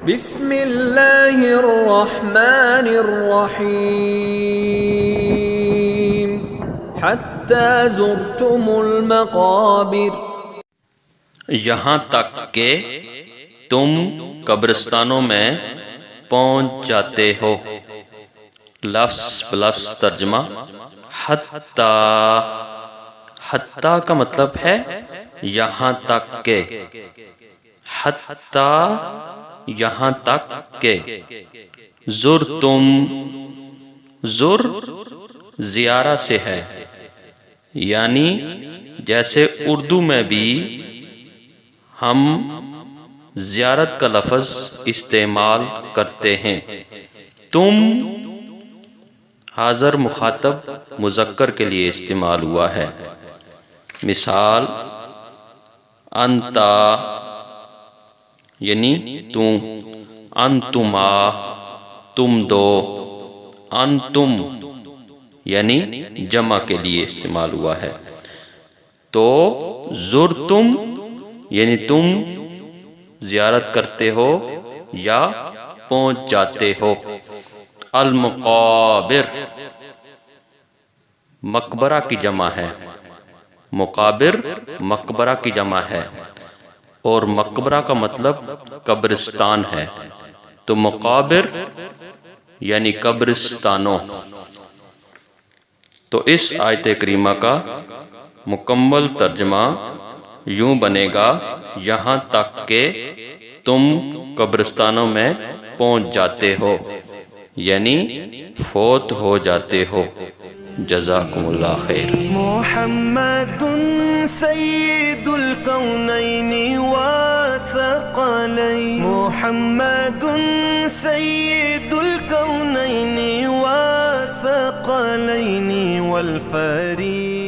بسم اللہ الرحمن الرحیم حتی زرتم المقابر، یہاں تک کہ تم قبرستانوں میں پہنچ جاتے ہو۔ لفظ بلفظ ترجمہ حتی، حتی کا مطلب ہے یہاں تک کہ، حتی یہاں تک کہ، زرتم، زر زیارہ سے ہے، یعنی جیسے اردو میں بھی ہم زیارت کا لفظ استعمال کرتے ہیں۔ تم حاضر مخاطب مذکر کے لیے استعمال ہوا ہے۔ مثال انتا یعنی تم، انتما تم دو، انتم یعنی جمع کے لیے استعمال ہوا ہے۔ تو زرتم یعنی تم زیارت کرتے ہو یا پہنچ جاتے ہو۔ المقابر مقبرہ کی جمع ہے، مقابر مقبرہ کی جمع ہے، اور مقبرہ کا مطلب قبرستان ہے، تو مقابر یعنی قبرستانوں۔ تو اس آیت کریمہ کا مکمل ترجمہ یوں بنے گا، یہاں تک کہ تم قبرستانوں میں پہنچ جاتے ہو، یعنی فوت ہو جاتے ہو۔ جزاکم اللہ خیر۔ محمد سید الکونین والثقلین، محمد سید الکونین والثقلین والفریق